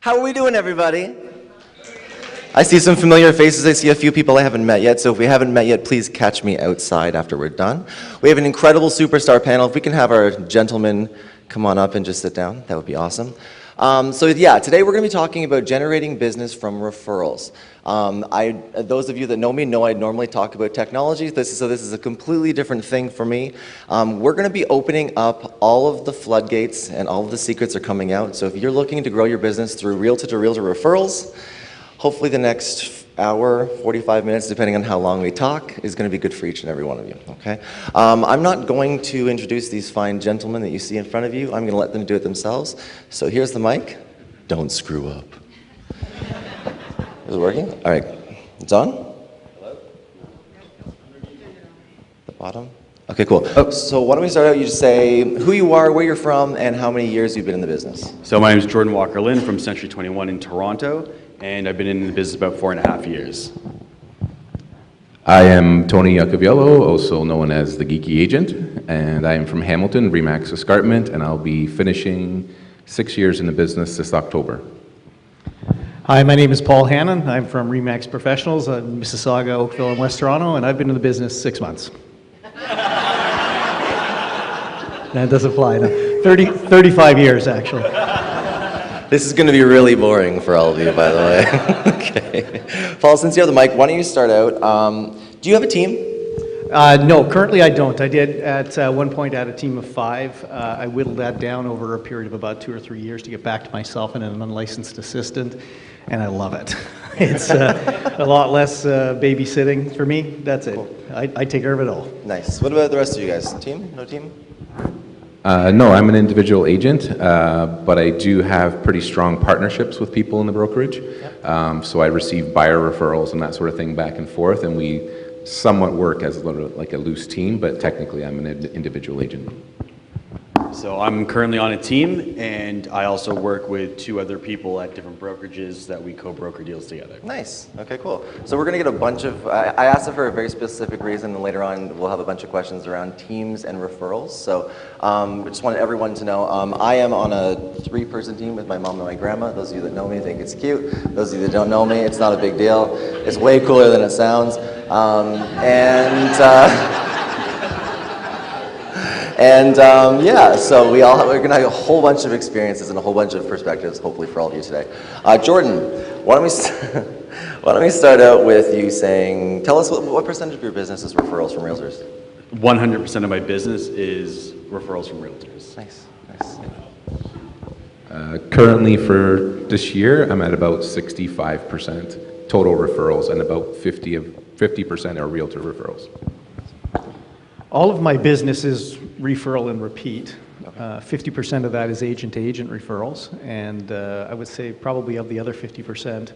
How are we doing, everybody? I see some familiar faces. I see a few people I haven't met yet, so if we haven't met yet, please catch me outside after we're done. We have an incredible superstar panel. If we can have our gentlemen come on up and just sit down, that would be awesome. Today we're going to be talking about generating business from referrals. Those of you that know me know I normally talk about technology, so this is a completely different thing for me. We're going to be opening up all of the floodgates, and all of the secrets are coming out. So if you're looking to grow your business through realtor-to-realtor referrals, hopefully the next hour, 45 minutes, depending on how long we talk, is going to be good for each and every one of you, okay? I'm not going to introduce these fine gentlemen that you see in front of you. I'm going to let them do it themselves. So here's the mic. Don't screw up. Is it working? All right. It's on? Hello? The bottom? Okay, cool. So why don't we start out, you just say who you are, where you're from, and how many years you've been in the business. So my name is Jordan Walker-Lynn from Century 21 in Toronto, and I've been in the business about 4.5 years. I am Tony Iacoviello, also known as the Geeky Agent, and I am from Hamilton, Remax Escarpment, and I'll be finishing 6 years in the business this October. Hi, my name is Paul Hannan. I'm from Remax Professionals in Mississauga, Oakville, and West Toronto, and I've been in the business 6 months. That does apply. No. 35 years, actually. This is going to be really boring for all of you, by the way. Okay. Paul, since you have the mic, why don't you start out? Do you have a team? No, currently I don't. I did at one point add a team of 5. I whittled that down over a period of about 2 or 3 years to get back to myself and an unlicensed assistant, and I love it. It's a lot less babysitting for me. That's it. Cool. I take care of it all. Nice. What about the rest of you guys? Team? No team? No, I'm an individual agent, but I do have pretty strong partnerships with people in the brokerage. Yep. So I receive buyer referrals and that sort of thing back and forth, and we somewhat work as a little like a loose team, but technically I'm an individual agent. So I'm currently on a team, and I also work with 2 other people at different brokerages that we co-broker deals together. Nice. Okay, cool. So we're going to get a bunch of, I asked it for a very specific reason, and later on we'll have a bunch of questions around teams and referrals. So I just wanted everyone to know, I am on a 3-person team with my mom and my grandma. Those of you that know me think it's cute. Those of you that don't know me, it's not a big deal. It's way cooler than it sounds. So we're going to have a whole bunch of experiences and a whole bunch of perspectives, hopefully, for all of you today. Jordan, why don't we start out with you saying, tell us what percentage of your business is referrals from realtors? 100% of my business is referrals from realtors. Nice. Currently for this year, I'm at about 65% total referrals, and about 50% are realtor referrals. All of my business is referral and repeat. 50% of that is agent-to-agent referrals, and I would say probably of the other 50%,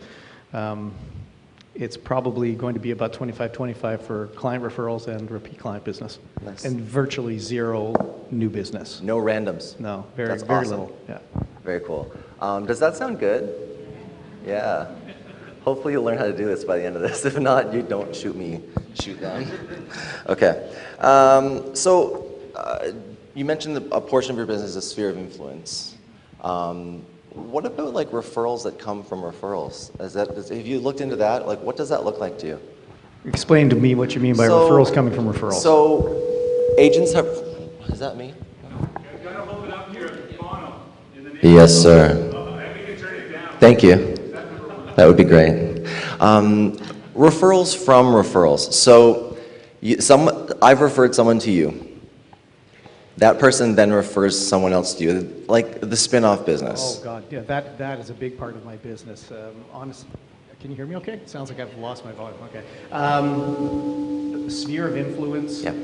it's probably going to be about 25-25 for client referrals and repeat client business. Nice. And virtually 0 new business. No randoms? No, very awesome. little. Yeah. Very cool. Does that sound good? Yeah. Hopefully you'll learn how to do this by the end of this. If not, you don't shoot them. Okay. You mentioned a portion of your business is a sphere of influence. What about like referrals that come from referrals? Have you looked into that? Like, what does that look like to you? Explain to me what you mean by referrals coming from referrals. So agents have, is that me? You've got to hold it up here at the bottom. Yes, sir. We can turn it down. Thank you. That would be great. Referrals from referrals. So I've referred someone to you. That person then refers someone else to you, like the spin-off business. Oh God, yeah, that is a big part of my business. Honestly, can you hear me okay? It sounds like I've lost my volume. Okay. The sphere of influence. Yep.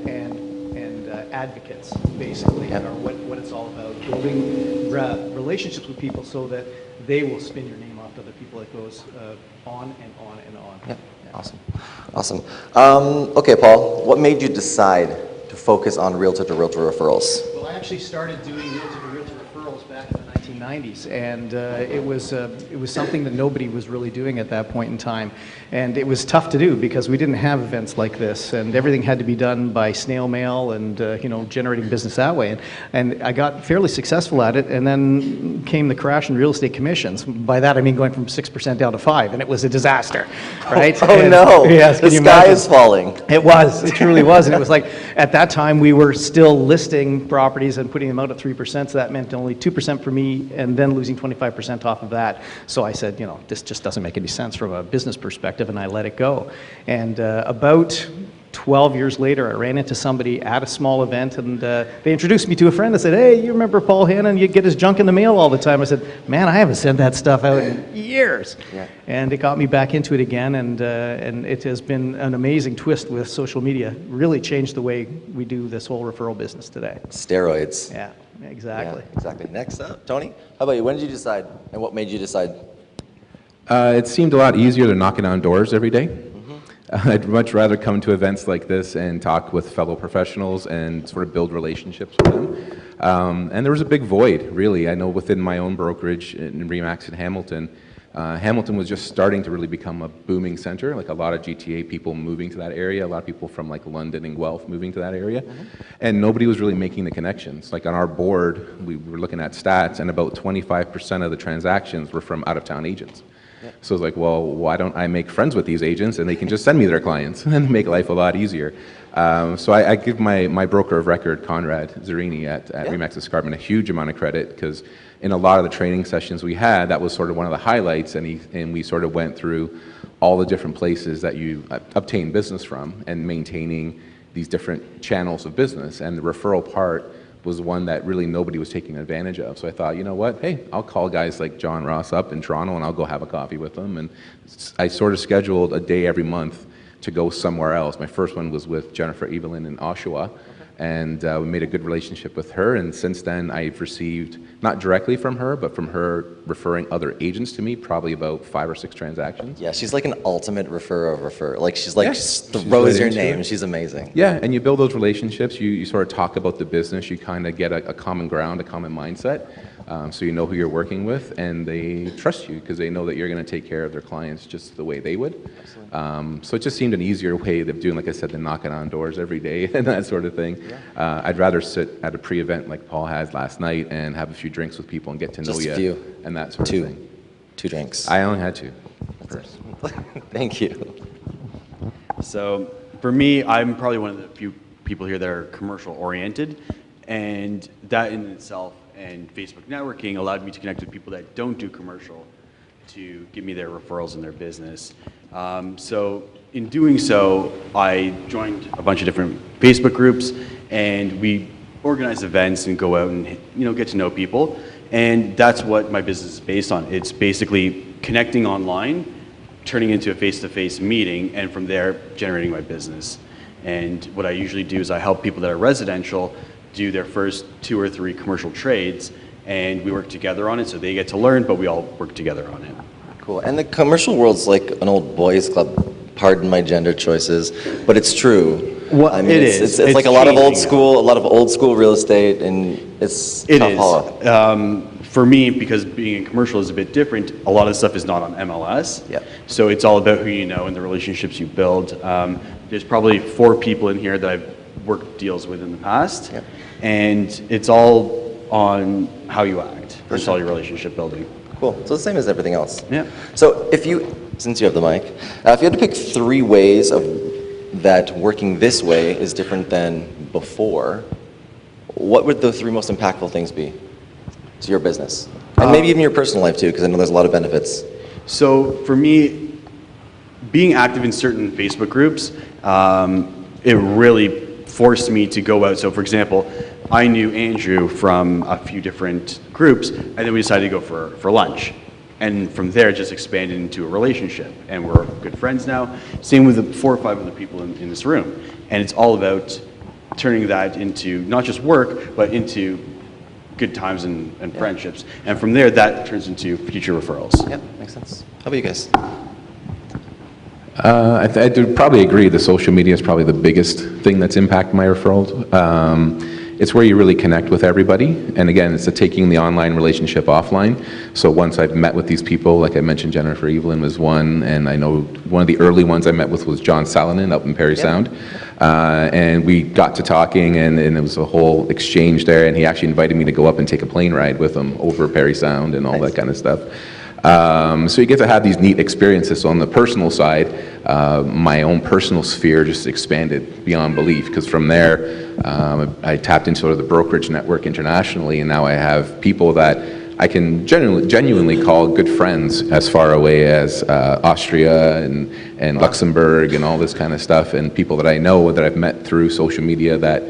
and advocates, basically, yep. Are what it's all about. Building relationships with people so that they will spin your name off to other people. It goes on and on and on. Yep. Yeah. Awesome. Okay, Paul, what made you decide to focus on realtor-to-realtor referrals? Well, I actually started doing realtor-to-realtor referrals back in the 1990s, and it was something that nobody was really doing at that point in time, and it was tough to do because we didn't have events like this, and everything had to be done by snail mail and generating business that way, and I got fairly successful at it, and then came the crash in real estate commissions. By that I mean going from 6% down to 5%, and it was a disaster, right? Oh no! Yes, the sky is falling. It truly was, and it was like at that time we were still listing properties and putting them out at 3%, so that meant only 2% for me, and then losing 25% off of that. So I said, this just doesn't make any sense from a business perspective, and I let it go. And about 12 years later, I ran into somebody at a small event, and they introduced me to a friend that said, "Hey, you remember Paul Hannan? You get his junk in the mail all the time." I said, "Man, I haven't sent that stuff out in years." Yeah. And it got me back into it again, and it has been an amazing twist with social media. Really changed the way we do this whole referral business today. Steroids. Yeah, exactly. Yeah, exactly. Next up, Tony, how about you? When did you decide, and what made you decide? It seemed a lot easier than knocking on doors every day. I'd much rather come to events like this and talk with fellow professionals and sort of build relationships with them. And there was a big void, really. I know within my own brokerage in RE/MAX in Hamilton, Hamilton was just starting to really become a booming center, like a lot of GTA people moving to that area, a lot of people from like London and Guelph moving to that area, and nobody was really making the connections. Like on our board, we were looking at stats, and about 25% of the transactions were from out-of-town agents. So it's like, well, why don't I make friends with these agents and they can just send me their clients and make life a lot easier. So I give my broker of record, Conrad Zerini at RE/MAX Escarpment, a huge amount of credit, because in a lot of the training sessions we had, that was sort of one of the highlights, and we sort of went through all the different places that you obtain business from and maintaining these different channels of business. And the referral part was one that really nobody was taking advantage of. So I thought, you know what, hey, I'll call guys like John Ross up in Toronto and I'll go have a coffee with them. And I sort of scheduled a day every month to go somewhere else. My first one was with Jennifer Evelyn in Oshawa, and we made a good relationship with her, and since then I've received, not directly from her, but from her referring other agents to me, probably about 5 or 6 transactions. Yeah, she's like an ultimate referrer. Like she's like, just throws your name. She's amazing. Yeah, and you build those relationships, you sort of talk about the business, you kind of get a common ground, a common mindset, so you know who you're working with, and they trust you because they know that you're going to take care of their clients just the way they would. So it just seemed an easier way of doing, like I said, than knocking on doors every day and that sort of thing. Yeah. I'd rather sit at a pre-event like Paul has last night and have a few drinks with people and get to know you. Just a few. And that sort of thing. 2 drinks. I only had 2. That's it. Thank you. So for me, I'm probably one of the few people here that are commercial oriented, and that in itself and Facebook networking allowed me to connect with people that don't do commercial to give me their referrals in their business. So in doing so, I joined a bunch of different Facebook groups, and we organize events and go out and get to know people. And that's what my business is based on. It's basically connecting online, turning into a face-to-face meeting, and from there generating my business. And what I usually do is I help people that are residential do their first 2 or 3 commercial trades, and we work together on it, so they get to learn, but we all work together on it. Cool. And the commercial world's like an old boys club. Pardon my gender choices, but it's true. Well, I mean, it's like a lot of old school real estate, and it's tough. For me, because being in commercial is a bit different, a lot of stuff is not on MLS. Yep. So it's all about who you know and the relationships you build. There's probably 4 people in here that I've worked deals with in the past, yep. And it's all on how you act. It's all your relationship building. Cool. So the same as everything else. Yeah. So since you have the mic, if you had to pick 3 ways that working this way is different than before, what would the 3 most impactful things be to your business? And maybe even your personal life too, because I know there's a lot of benefits. So for me, being active in certain Facebook groups, it really forced me to go out. So for example, I knew Andrew from a few different groups, and then we decided to go for lunch. And from there, it just expanded into a relationship, and we're good friends now. Same with the 4 or 5 other people in this room. And it's all about turning that into not just work, but into good times and friendships. And from there, that turns into future referrals. Yeah, makes sense. How about you guys? I do probably agree the social media is probably the biggest thing that's impacted my referrals. it's where you really connect with everybody. And again, it's taking the online relationship offline. So once I've met with these people, like I mentioned, Jennifer Evelyn was one, and I know one of the early ones I met with was John Salonen up in Parry Sound. And we got to talking, and it was a whole exchange there, and he actually invited me to go up and take a plane ride with him over Parry Sound and all that kind of stuff. So you get to have these neat experiences. So on the personal side, my own personal sphere just expanded beyond belief, because from there, I tapped into sort of the brokerage network internationally, and now I have people that I can genuinely call good friends as far away as Austria and Luxembourg and all this kind of stuff, and people that I know that I've met through social media that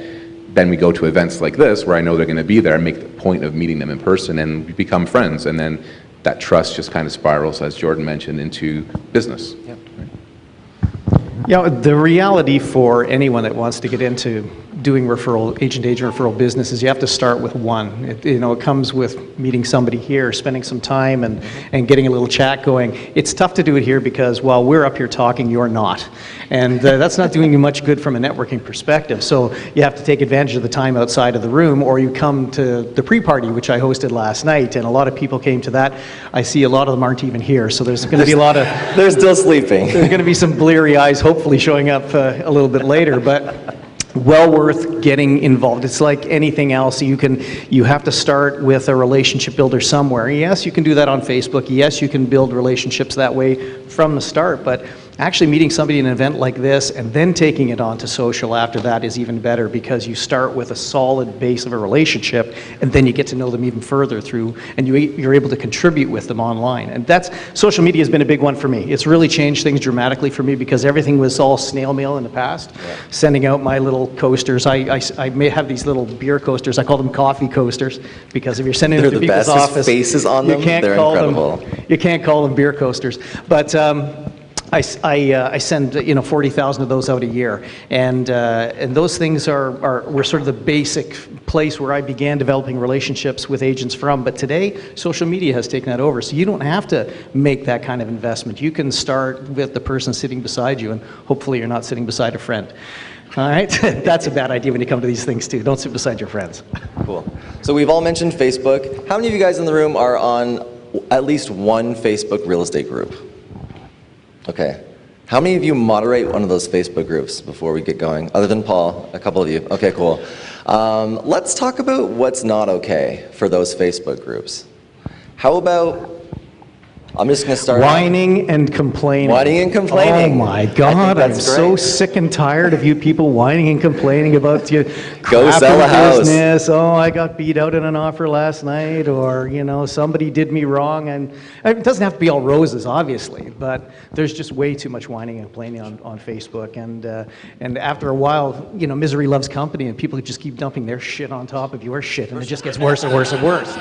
then we go to events like this where I know they're going to be there. I make the point of meeting them in person, and we become friends, and then that trust just kind of spirals, as Jordan mentioned, into business. Yep. Yeah, the reality for anyone that wants to get into doing agent-to-agent referral business is you have to start with one. It comes with meeting somebody here, spending some time and getting a little chat going. It's tough to do it here because while we're up here talking, you're not. And that's not doing you much good from a networking perspective. So you have to take advantage of the time outside of the room, or you come to the pre-party, which I hosted last night, and a lot of people came to that. I see a lot of them aren't even here, so there's going to be a lot of... They're still sleeping. There's going to be some bleary eyes hopefully showing up a little bit later, but well worth getting involved. It's like anything else. You have to start with a relationship builder somewhere. Yes, you can do that on Facebook. Yes, you can build relationships that way from the start, but actually meeting somebody in an event like this and then taking it on to social after that is even better, because you start with a solid base of a relationship and then you get to know them even further through, and you're able to contribute with them online. And social media has been a big one for me. It's really changed things dramatically for me, because everything was all snail mail in the past. Yeah. Sending out my little coasters. I may have these little beer coasters. I call them coffee coasters, because if you're sending them to people's office, faces on them. They're incredible. You can't call them beer coasters. But I send 40,000 of those out a year, and those things were sort of the basic place where I began developing relationships with agents from. But today, social media has taken that over, so you don't have to make that kind of investment. You can start with the person sitting beside you, and hopefully you're not sitting beside a friend. All right, that's a bad idea when you come to these things too. Don't sit beside your friends. Cool. So we've all mentioned Facebook. How many of you guys in the room are on at least one Facebook real estate group? Okay. How many of you moderate one of those Facebook groups before we get going? Other than Paul, a couple of you. Okay, cool. Let's talk about what's not okay for those Facebook groups. How about, I'm just going to start whining and complaining. Whining and complaining. Oh my God, I'm so sick and tired of you people whining and complaining about your go sell a house. Business. Oh, I got beat out in an offer last night, or somebody did me wrong. And it doesn't have to be all roses, obviously, but there's just way too much whining and complaining on Facebook. And after a while, misery loves company, and people just keep dumping their shit on top of your shit, and it just gets worse and worse and worse.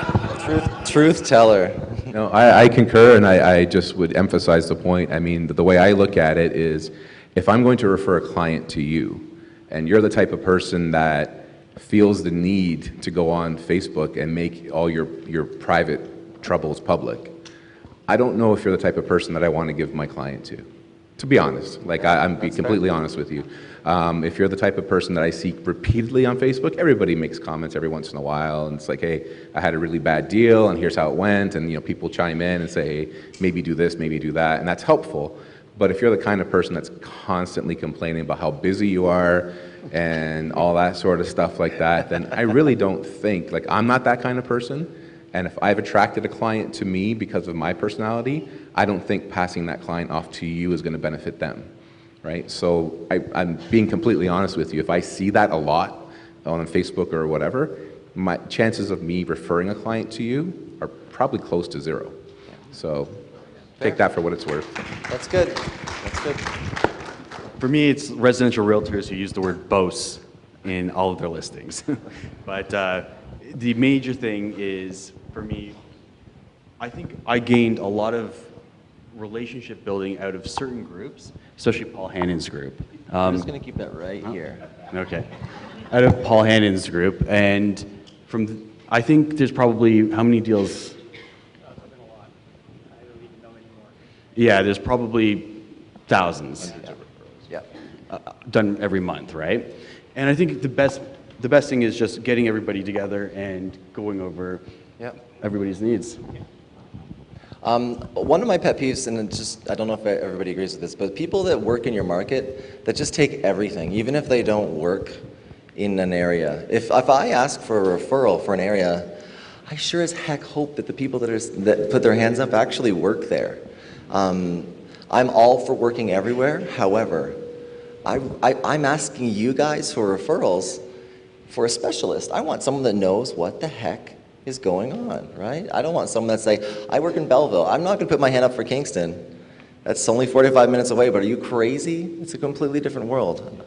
Truth teller. No, I concur, and I just would emphasize the point. I mean, the way I look at it is, if I'm going to refer a client to you, and you're the type of person that feels the need to go on Facebook and make all your private troubles public, I don't know if you're the type of person that I want to give my client to be honest. Like, I'm being completely honest with you. If you're the type of person that I see repeatedly on Facebook, everybody makes comments every once in a while, and it's like, hey, I had a really bad deal, and here's how it went, and people chime in and say, hey, maybe do this, maybe do that, and that's helpful. But if you're the kind of person that's constantly complaining about how busy you are and all that sort of stuff like that, then I really don't think, I'm not that kind of person. And if I've attracted a client to me because of my personality, I don't think passing that client off to you is going to benefit them, right? So I'm being completely honest with you. If I see that a lot on Facebook or whatever, my chances of me referring a client to you are probably close to zero. So take that for what it's worth. That's good. That's good. For me, it's residential realtors who use the word boast in all of their listings. But the major thing is, for me, I think I gained a lot of relationship building out of certain groups, especially Paul Hannan's group. I'm just going to keep that right here. Okay. Out of Paul Hannan's group, and I think there's probably, how many deals? There's been a lot. I don't even know anymore. Yeah, there's probably thousands. Yeah. Done every month, right? And I think the best the best thing is just getting everybody together and going over everybody's needs. One of my pet peeves, and I don't know if everybody agrees with this, but people that work in your market that just take everything, even if they don't work in an area. If I ask for a referral for an area, I sure as heck hope that the people that put their hands up actually work there. I'm all for working everywhere. However, I'm asking you guys for referrals for a specialist. I want someone that knows what the heck is going on, right? I don't want someone that's like, I work in Belleville. I'm not going to put my hand up for Kingston. That's only 45 minutes away, but are you crazy? It's a completely different world.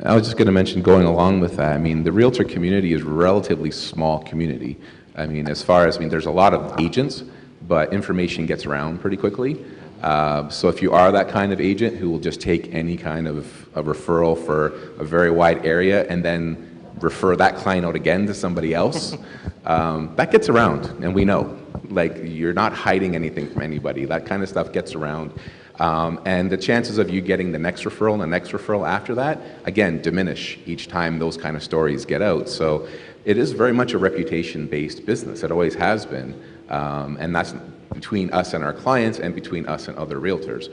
I was just going to mention, going along with that, I mean, the realtor community is a relatively small community. I mean, there's a lot of agents, but information gets around pretty quickly. So if you are that kind of agent who will just take any kind of a referral for a very wide area and then refer that client out again to somebody else, that gets around, and we know. Like, you're not hiding anything from anybody. That kind of stuff gets around. And the chances of you getting the next referral and the next referral after that, again, diminish each time those kind of stories get out. So it is very much a reputation-based business. It always has been. And that's between us and our clients and between us and other realtors.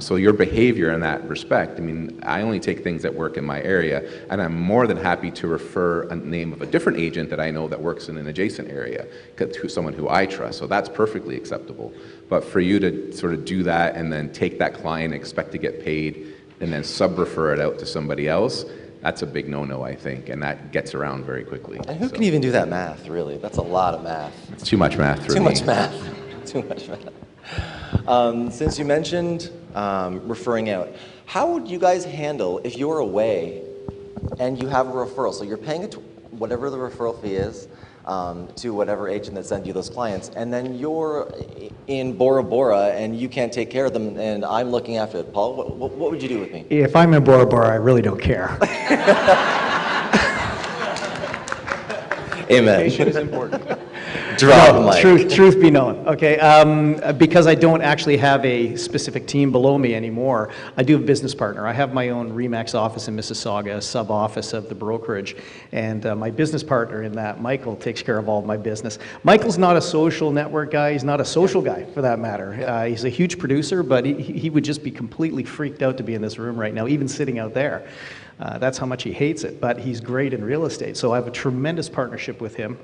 So your behavior in that respect, I mean, I only take things that work in my area, and I'm more than happy to refer a name of a different agent that I know that works in an adjacent area to someone who I trust. So that's perfectly acceptable. But for you to sort of do that and then take that client, expect to get paid, and then sub-refer it out to somebody else, that's a big no-no, I think, and that gets around very quickly. And who can even do that math, really? That's a lot of math. It's too much math for me. Too much math. Too much math. Since you mentioned referring out, how would you guys handle if you're away and you have a referral? So you're paying whatever the referral fee is to whatever agent that sends you those clients, and then you're in Bora Bora and you can't take care of them, and I'm looking after it. Paul, what would you do with me? If I'm in Bora Bora, I really don't care. Amen. Patient is important. Drop the mic. Truth be known, okay? Because I don't actually have a specific team below me anymore, I do have a business partner. I have my own RE/MAX office in Mississauga, a sub-office of the brokerage, and my business partner in that, Michael, takes care of all of my business. Michael's not a social network guy. He's not a social guy, for that matter. He's a huge producer, but he would just be completely freaked out to be in this room right now, even sitting out there. That's how much he hates it, but he's great in real estate. So I have a tremendous partnership with him.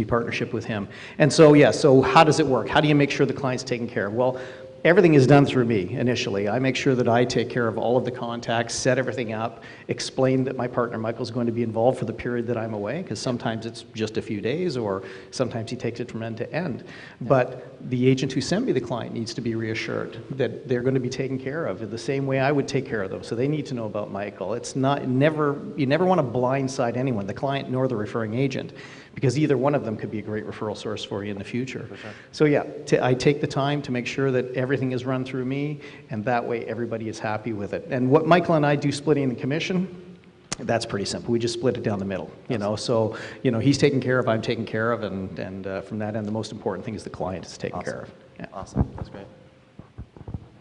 Partnership with him. And so, so how does it work? How do you make sure the client's taken care of? Well, everything is done through me initially. I make sure that I take care of all of the contacts, set everything up, explain that my partner Michael's going to be involved for the period that I'm away, because sometimes it's just a few days, or sometimes he takes it from end to end. But the agent who sent me the client needs to be reassured that they're going to be taken care of in the same way I would take care of them. So they need to know about Michael. It's not, you never want to blindside anyone, the client nor the referring agent, because either one of them could be a great referral source for you in the future. For sure. So I take the time to make sure that everything is run through me, and that way everybody is happy with it. And what Michael and I do splitting the commission, that's pretty simple. We just split it down the middle, So, he's taken care of, I'm taken care of, and from that end, the most important thing is the client is taken care of. Yeah. Awesome. That's great.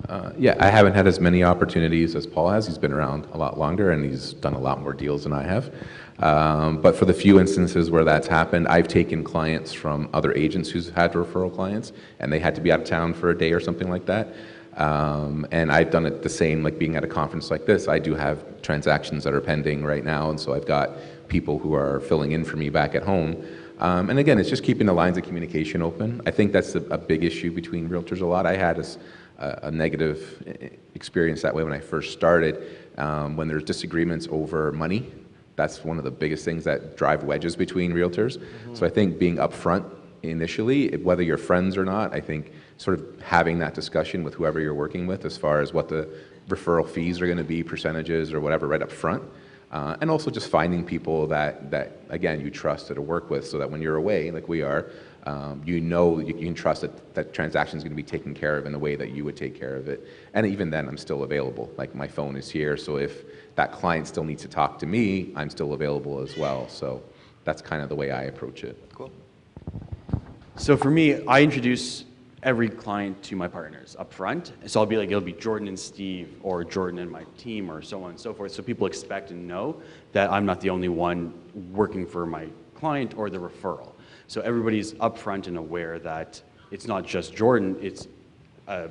I haven't had as many opportunities as Paul has. He's been around a lot longer, and he's done a lot more deals than I have. But for the few instances where that's happened, I've taken clients from other agents who's had referral clients, and they had to be out of town for a day or something like that. And I've done it the same, like being at a conference like this. I do have transactions that are pending right now, and so I've got people who are filling in for me back at home. And again, it's just keeping the lines of communication open. I think that's a big issue between realtors a lot. I had a negative experience that way when I first started. When there's disagreements over money, that's one of the biggest things that drive wedges between realtors. Mm-hmm. So I think being upfront initially, whether you're friends or not, I think sort of having that discussion with whoever you're working with as far as what the referral fees are going to be, percentages or whatever, right up front. And also just finding people that again, you trust to work with, so that when you're away, like we are, you can trust that transaction is going to be taken care of in the way that you would take care of it. And even then, I'm still available. Like, my phone is here, so if that client still needs to talk to me, I'm still available as well. So that's kind of the way I approach it. Cool. So for me, I introduce every client to my partners up front. So I'll be like, it'll be Jordan and Steve, or Jordan and my team, or so on and so forth. So people expect and know that I'm not the only one working for my client or the referral. So everybody's upfront and aware that it's not just Jordan, it's a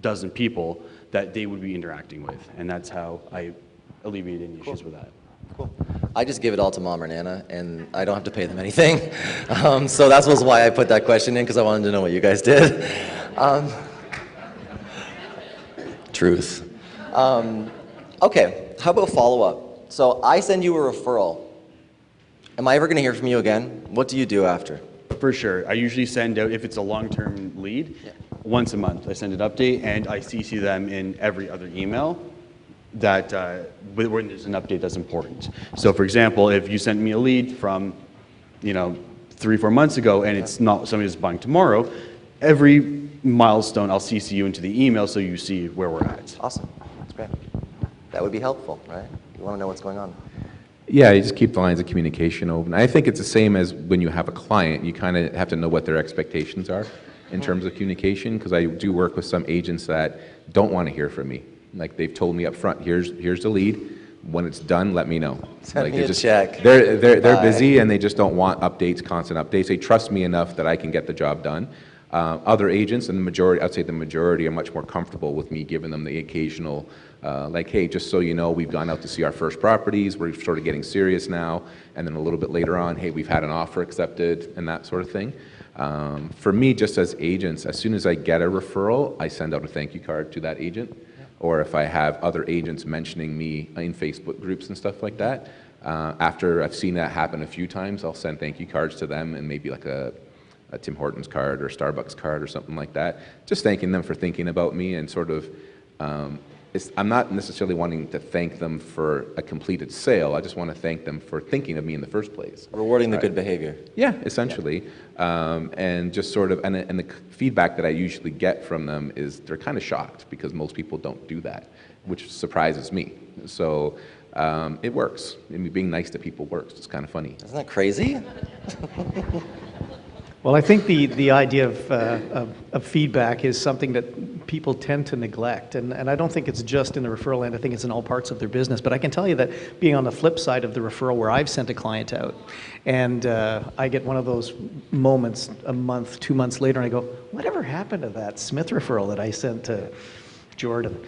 dozen people that they would be interacting with. And that's how I alleviate any issues with that. Cool. I just give it all to Mom or Nana, and I don't have to pay them anything. So that was why I put that question in, because I wanted to know what you guys did. Truth. Okay, how about follow-up? So I send you a referral. Am I ever going to hear from you again? What do you do after? For sure. I usually send out, if it's a long-term lead, once a month. I send an update, and I CC them in every other email that when there's an update that's important. So for example, if you sent me a lead from, 3-4 months ago, and it's not somebody who's buying tomorrow, every milestone I'll CC you into the email so you see where we're at. Awesome. That's great. That would be helpful, right? You want to know what's going on. Yeah, you just keep the lines of communication open. I think it's the same as when you have a client. You kind of have to know what their expectations are in terms of communication, because I do work with some agents that don't want to hear from me. Like, they've told me up front, here's the lead. When it's done, let me know. Send me a check. They're busy, and they just don't want updates, constant updates. They trust me enough that I can get the job done. Other agents, and I'd say the majority are much more comfortable with me giving them the occasional, like, hey, just so you know, we've gone out to see our first properties, we're sort of getting serious now, and then a little bit later on, hey, we've had an offer accepted, and that sort of thing. For me, just as agents, as soon as I get a referral, I send out a thank you card to that agent. Or if I have other agents mentioning me in Facebook groups and stuff like that, after I've seen that happen a few times, I'll send thank you cards to them, and maybe like a Tim Hortons card or Starbucks card or something like that, just thanking them for thinking about me, and sort of, I'm not necessarily wanting to thank them for a completed sale. I just want to thank them for thinking of me in the first place. Rewarding the good behavior. Yeah, essentially. And just sort of, and the feedback that I usually get from them is they're kind of shocked, because most people don't do that, which surprises me. So it works. I mean, being nice to people works. It's kind of funny. Isn't that crazy? Well, I think the idea of feedback is something that people tend to neglect, and I don't think it's just in the referral end. I think it's in all parts of their business. But I can tell you that being on the flip side of the referral, where I've sent a client out, and I get one of those moments a month, 2 months later, and I go, whatever happened to that Smith referral that I sent to Jordan?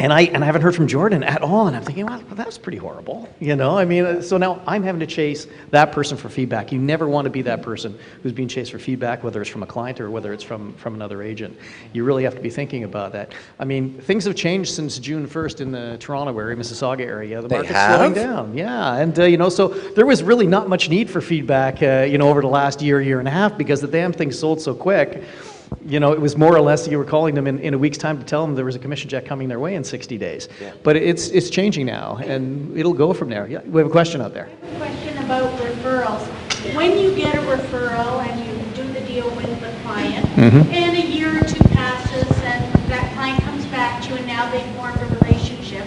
And I haven't heard from Jordan at all, and I'm thinking, well, that's pretty horrible, I mean, so now I'm having to chase that person for feedback. You never want to be that person who's being chased for feedback, whether it's from a client or whether it's from another agent. You really have to be thinking about that. I mean, things have changed since June 1st in the Toronto area, Mississauga area. The market's slowing down, yeah, and so there was really not much need for feedback, over the last year and a half, because the damn thing sold so quick. It was more or less you were calling them in a week's time to tell them there was a commission check coming their way in 60 days. Yeah. But it's changing now, and it'll go from there. Yeah, we have a question out there. I have a question about referrals. When you get a referral and you do the deal with the client, and a year or two passes and that client comes back to you and now they've formed a relationship,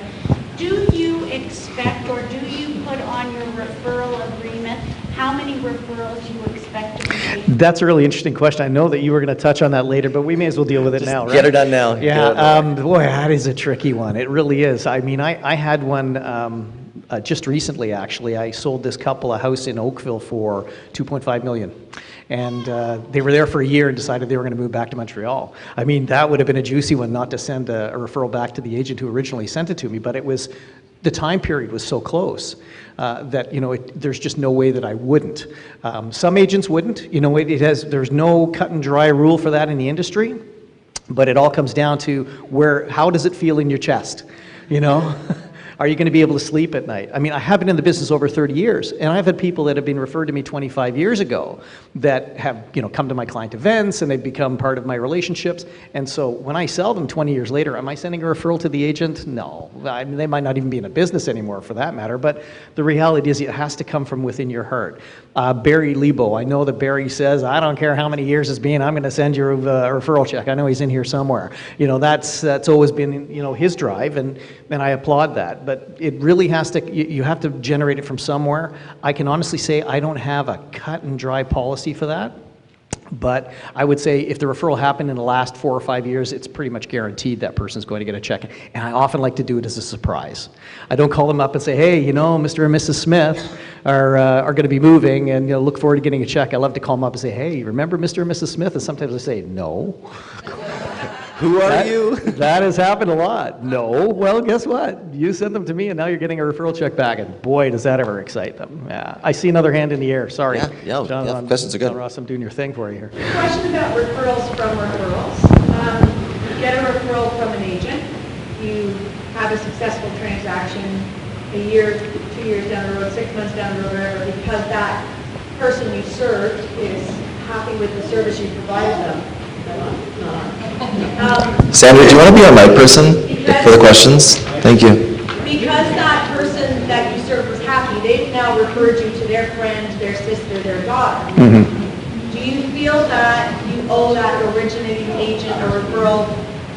do you expect, or do you put on your referral agreement how many referrals you expect to receive? That's a really interesting question. I know that you were going to touch on that later, but we may as well deal with it now, right? Get her done now. Yeah, boy, that is a tricky one. It really is. I mean, I had one just recently, actually. I sold this couple a house in Oakville for $2.5 million. And they were there for a year and decided they were going to move back to Montreal. I mean, that would have been a juicy one, not to send a referral back to the agent who originally sent it to me, but the time period was so close that there's just no way that I wouldn't. Some agents wouldn't. There's no cut and dry rule for that in the industry, but it all comes down to how does it feel in your chest? Are you going to be able to sleep at night? I mean, I have been in the business over 30 years, and I've had people that have been referred to me 25 years ago that have, come to my client events, and they've become part of my relationships. And so when I sell them 20 years later, am I sending a referral to the agent? No. I mean, they might not even be in a business anymore for that matter, but the reality is it has to come from within your heart. Barry Lebo, I know that Barry says, I don't care how many years it's been, I'm going to send you a referral check. I know he's in here somewhere. That's always been, his drive, and I applaud that. But it really has to, you have to generate it from somewhere. I can honestly say I don't have a cut and dry policy for that. But I would say if the referral happened in the last 4 or 5 years, it's pretty much guaranteed that person's going to get a check. And I often like to do it as a surprise. I don't call them up and say, hey, you know, Mr. and Mrs. Smith are going to be moving and look forward to getting a check. I love to call them up and say, hey, remember Mr. and Mrs. Smith? And sometimes I say, no. Who are you? That has happened a lot. No. Well, guess what? You sent them to me, and now you're getting a referral check back. And boy, does that ever excite them. Yeah. I see another hand in the air. Sorry. Yeah, questions are good. John Ross, I'm doing your thing for you here. Question about referrals from referrals. You get a referral from an agent. You have a successful transaction a year, 2 years down the road, 6 months down the road, whatever, because that person you served is happy with the service you provided them. Sandra, do you want to be our mic person for the questions? Thank you. Because that person that you served was happy, they've now referred you to their friend, their sister, their daughter. Do you feel that you owe that originating agent a referral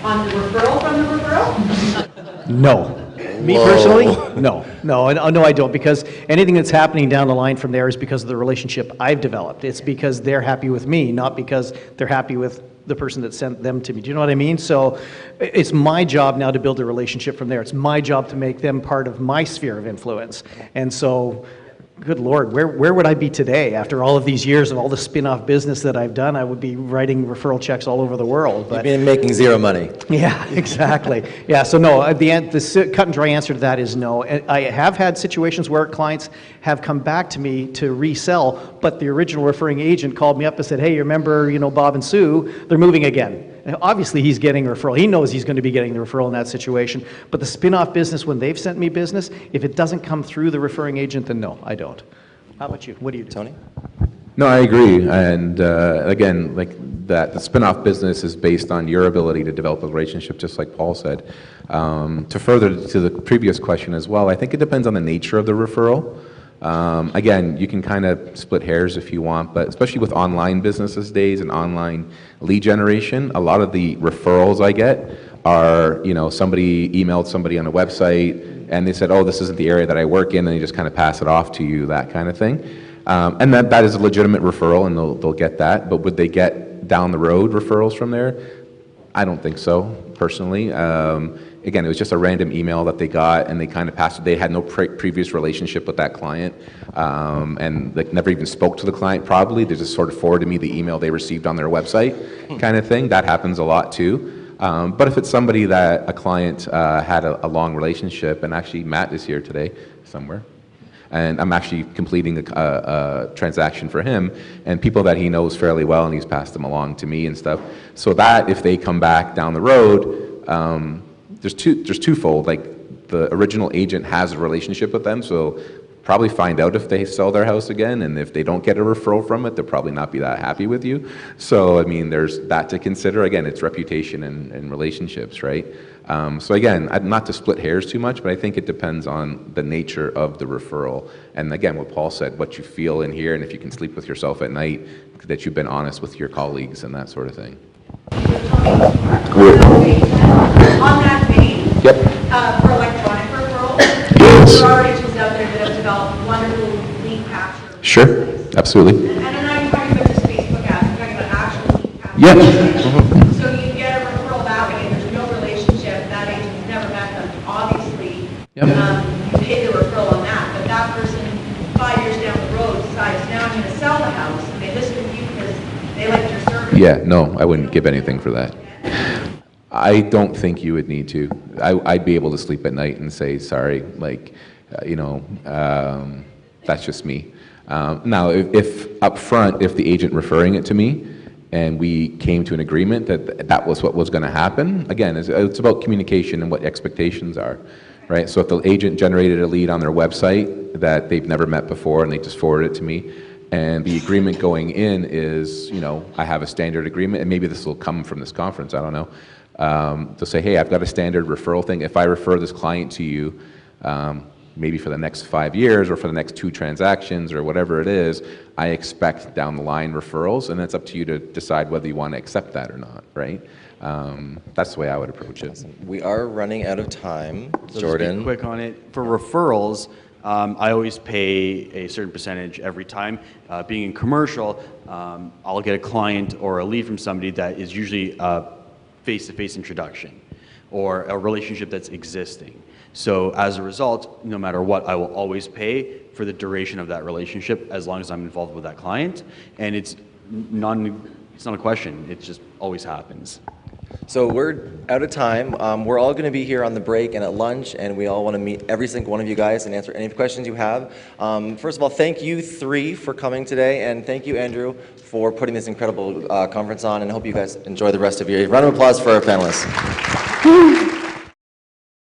on the referral from the referral? No. Me personally, no, I don't, because anything that's happening down the line from there is because of the relationship I've developed. It's because they're happy with me, not because they're happy with the person that sent them to me. Do you know what I mean? So it's my job now to build a relationship from there. It's my job to make them part of my sphere of influence. And so, good Lord, where would I be today after all of these years of all the spin-off business that I've done? I would be writing referral checks all over the world. But You've been making zero money. yeah, exactly. Yeah, so no, at the end, the cut and dry answer to that is no. And I have had situations where clients have come back to me to resell, but the original referring agent called me up and said, hey, you remember, Bob and Sue, they're moving again. And obviously, he's getting a referral. He knows he's going to be getting the referral in that situation. But the spin-off business, when they've sent me business, if it doesn't come through the referring agent, then no, I don't. How about you? What do you do? Tony? No, I agree. And again, like that, the spin-off business is based on your ability to develop a relationship, just like Paul said. To further to the previous question as well, I think it depends on the nature of the referral. Again, you can kind of split hairs if you want, but especially with online business these days and online lead generation, a lot of the referrals I get are, somebody emailed somebody on a website and they said, oh, this isn't the area that I work in, and they just kind of pass it off to you, that kind of thing. And that is a legitimate referral, and they'll get that, but would they get down the road referrals from there? I don't think so, personally. Again, it was just a random email that they got, and they kind of passed it. They had no previous relationship with that client, and like never even spoke to the client probably. They just sort of forwarded me the email they received on their website kind of thing. That happens a lot too. But if it's somebody that a client had a long relationship, and actually Matt is here today somewhere, and I'm actually completing a transaction for him, and people that he knows fairly well, and he's passed them along to me and stuff. So that if they come back down the road, there's twofold. Like the original agent has a relationship with them, so probably find out if they sell their house again, and if they don't get a referral from it, they'll probably not be that happy with you. So I mean, there's that to consider. Again, it's reputation and relationships, right? So again, not to split hairs too much, but I think it depends on the nature of the referral. And again, what Paul said, what you feel in here, and if you can sleep with yourself at night, that you've been honest with your colleagues and that sort of thing. On that vein, Yep. For electronic referrals, Yes. there are agents out there that have developed wonderful lead capture. Sure, absolutely. And I'm not talking about just Facebook ads, I'm talking about actual lead capture. Yeah. So you get a referral that way, there's no relationship, that agent's never met them. Obviously, Yep. you pay the referral on that, but that person 5 years down the road decides, now I'm going to sell the house, and they list with you because they liked your service. Yeah, no, I wouldn't give anything for that. I don't think you would need to. I'd be able to sleep at night and say, sorry, like, that's just me. Now, if up front, if the agent referring it to me, and we came to an agreement that that was what was going to happen, again, it's about communication and what expectations are, right? So if the agent generated a lead on their website that they've never met before and they just forwarded it to me, and the agreement going in is, I have a standard agreement, and maybe this will come from this conference, I don't know. They'll say, hey, I've got a standard referral thing. If I refer this client to you, maybe for the next 5 years or for the next 2 transactions or whatever it is, I expect down the line referrals, and it's up to you to decide whether you want to accept that or not, right? That's the way I would approach it. We are running out of time, So Jordan. Just be quick on it. For referrals, I always pay a certain percentage every time. Being in commercial, I'll get a client or a lead from somebody that is usually a face-to-face introduction or a relationship that's existing. So as a result, no matter what, I will always pay for the duration of that relationship as long as I'm involved with that client. And it's not a question, it just always happens. So we're out of time. We're all going to be here on the break and at lunch, and we all want to meet every single one of you guys and answer any questions you have. First of all, thank you three for coming today, and thank you, Andrew, for putting this incredible conference on, and I hope you guys enjoy the rest of your... Round of applause for our panelists.